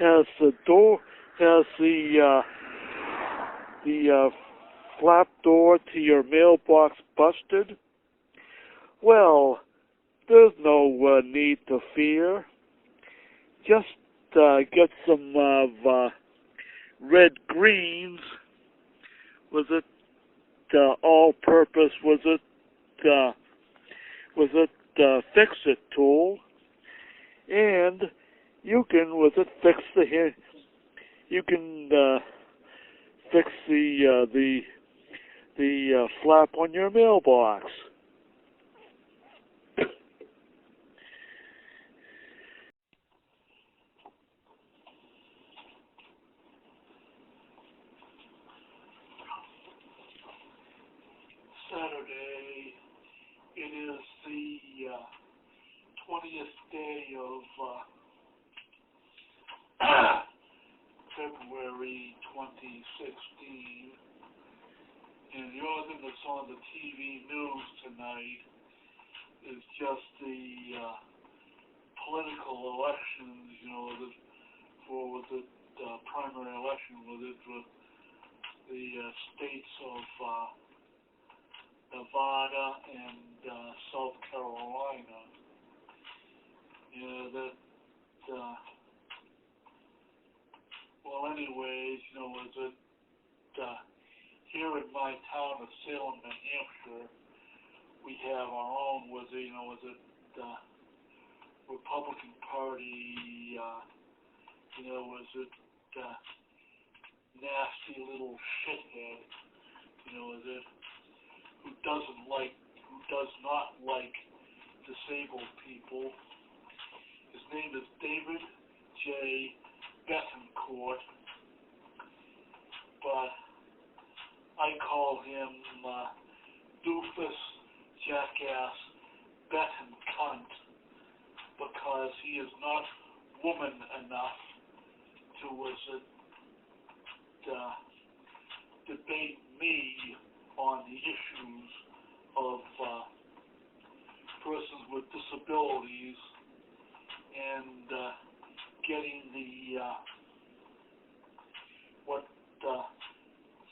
has the door, has the flap door to your mailbox busted? Well, there's no need to fear. Just get some red greens. Was it all-purpose? Was it fix-it tool? And you can fix the flap on your mailbox. Saturday. It is the 20th day of February 2016, and the only thing that's on the TV news tonight is just the political elections, for the primary election with the states of Nevada and South Carolina. Well, anyways, here in my town of Salem, New Hampshire, we have our own Republican Party, nasty little shithead, who does not like disabled people. His name is David J. Betancourt, but I call him doofus, jackass, Betan cunt, because he is not woman enough to debate me on the issues of persons with disabilities and getting the what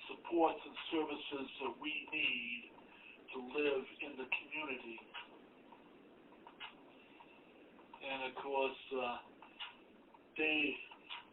supports and services that we need to live in the community. And of course, Dave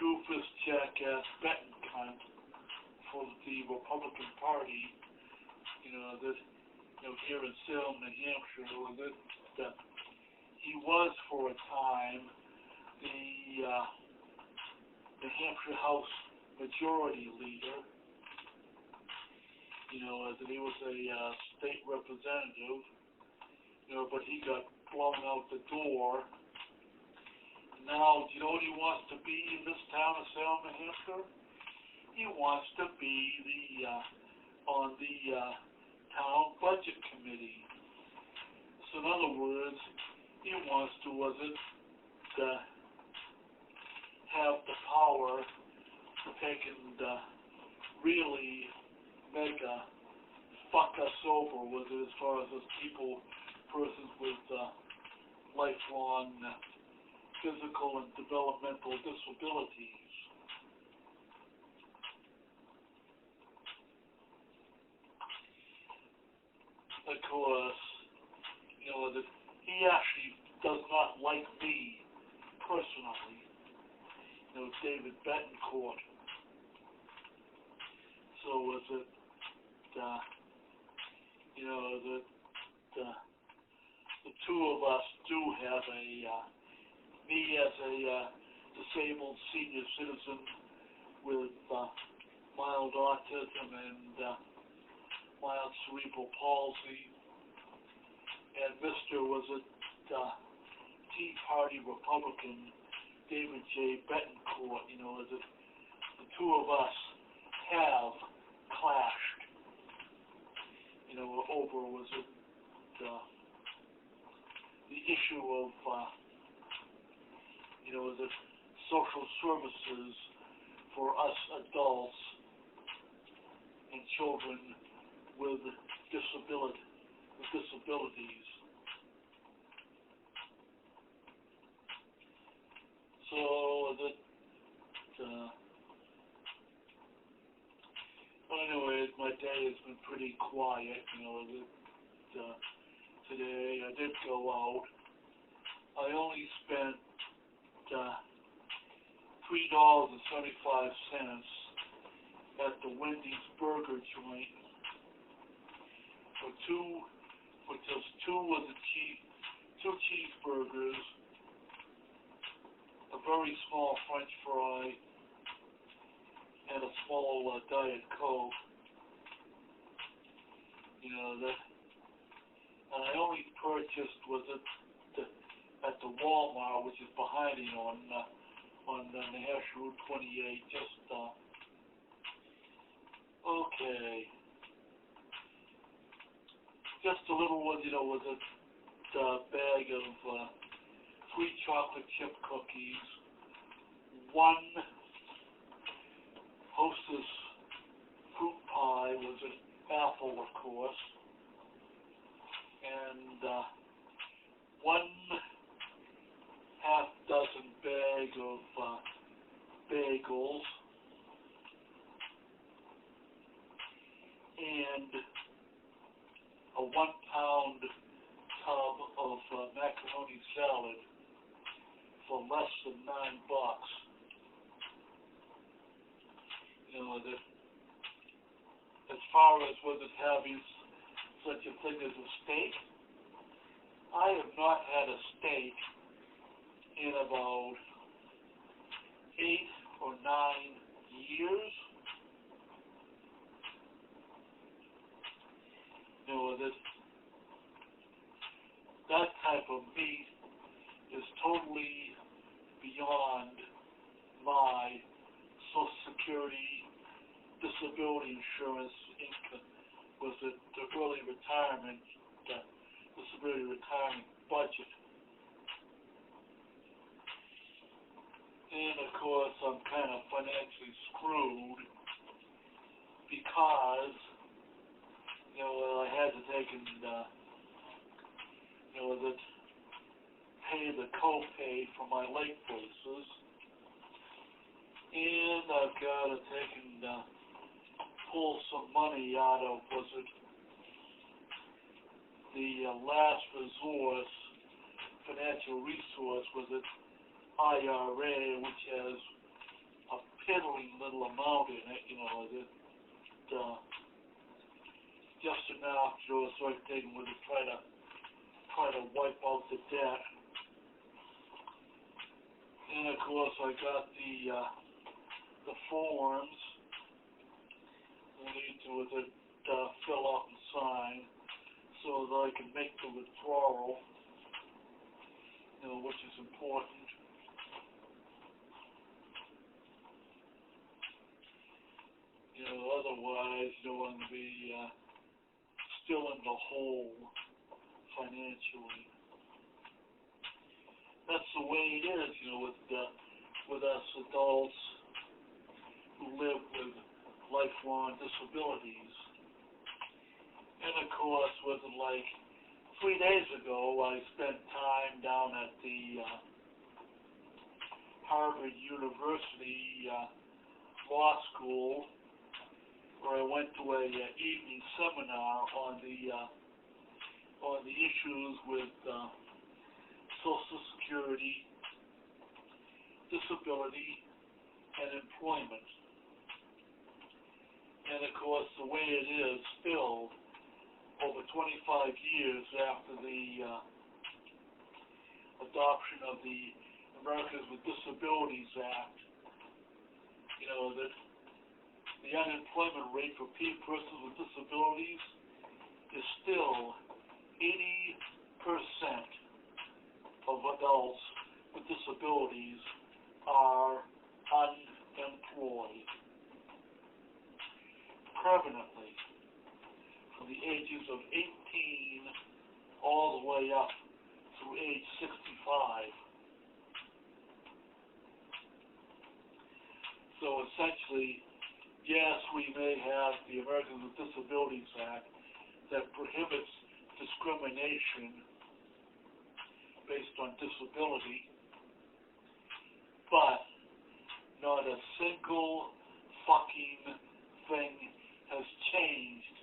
Doofus Jackass Betancunt for the Republican Party, here in Salem, New Hampshire, that he was for a time the New Hampshire House Majority Leader. That he was a state representative, but he got blown out the door. Now, do you know what he wants to be in this town of Salem, New Hampshire? He wants to be on the town budget committee. So in other words, he wants to have the power to take and really mega fuck us over with it as far as those persons with lifelong physical and developmental disabilities. Of course, that he actually does not like me personally, David Betancourt. So the two of us do have me as a disabled senior citizen with mild autism and mild cerebral palsy, and Mr. Tea Party Republican David J. Betancourt. The two of us have clashed, over the issue of the social services for us adults and children with disabilities. So But anyways, my day has been pretty quiet, today. I did go out. I only spent $3.75 at the Wendy's burger joint for just two cheeseburgers, a very small French fry, and a small Diet Coke. And I only purchased at the Walmart, which is behind me on New Hampshire Route 28. Just a little one, with a bag of 3 chocolate chip cookies, 1 Hostess fruit pie, was an apple, of course, and 1 half-dozen bag of bagels, and a 1-pound tub of macaroni salad for less than $9. As far as whether having such a thing as a steak, I have not had a steak in about 8 or 9 years. That type of meat is totally beyond my Social Security, disability insurance, the early retirement, disability retirement budget. And of course, I'm kind of financially screwed because, I had to take and, pay the copay for my late braces, and I've got to take and pull some money out of, the last resort financial resource, IRA, which has a piddling little amount in it, just enough, so I can take with it, try to wipe out the debt. And of course, I got the forms I need to fill out and sign so that I can make the withdrawal, which is important. Otherwise, I'm going to be still in the hole financially. That's the way it is, with us adults who live with lifelong disabilities. And of course, 3 days ago, I spent time down at the Harvard University Law School, where I went to a evening seminar on the issues with Social Security, disability, and employment. And of course, the way it is still, over 25 years after the adoption of the Americans with Disabilities Act, that the unemployment rate for persons with disabilities is still 80% of adults with disabilities are unemployed permanently from the ages of 18 all the way up through age 65. So essentially, yes, we may have the Americans with Disabilities Act that prohibits discrimination based on disability, but not not a single fucking thing has changed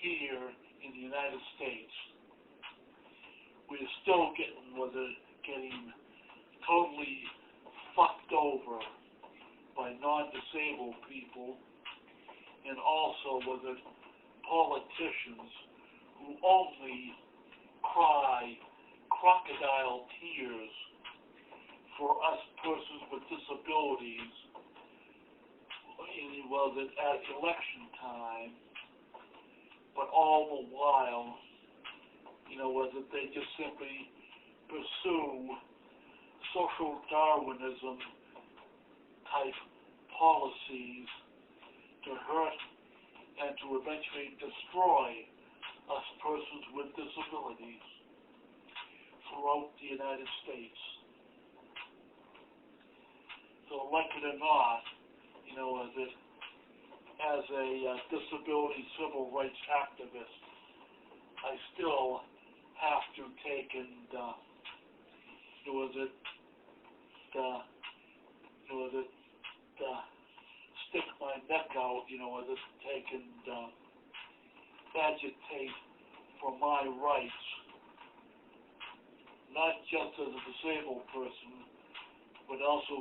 here in the United States. We're still getting totally fucked over by non-disabled people, and also politicians who only cry crocodile tears for us persons with disabilities at election time, but all the while, they just simply pursue social Darwinism type policies to hurt and to eventually destroy us persons with disabilities throughout the United States. So, like it or not, as a disability civil rights activist, I still have to take and stick my neck out, take and agitate for my rights, not just as a disabled person, but also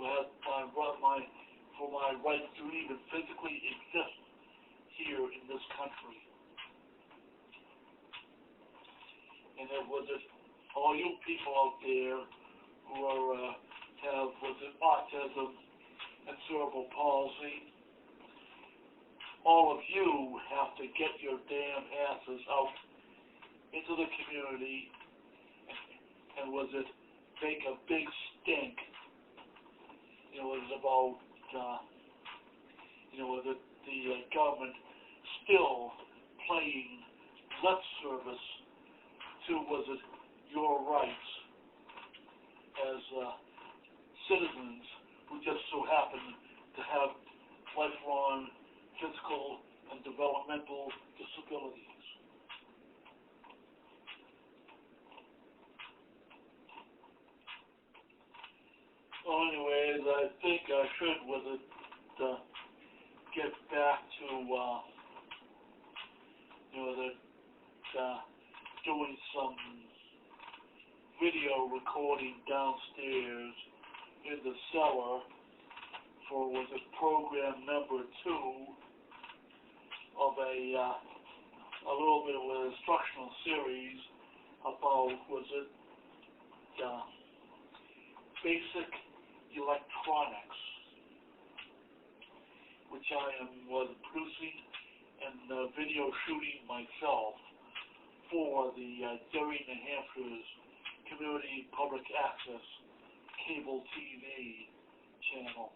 for my right to even physically exist here in this country. And all you people out there who have autism and cerebral palsy, all of you have to get your damn asses out into the community and make a big stink. About the government still playing lip service to your rights as citizens who just so happen to have lifelong physical and developmental disabilities. Well, anyways, I think I should get back to doing some video recording downstairs in the cellar for program number 2 of a little bit of an instructional series about basic electronics, which I was producing and video shooting myself for the Derry, New Hampshire's Community Public Access Cable TV channel.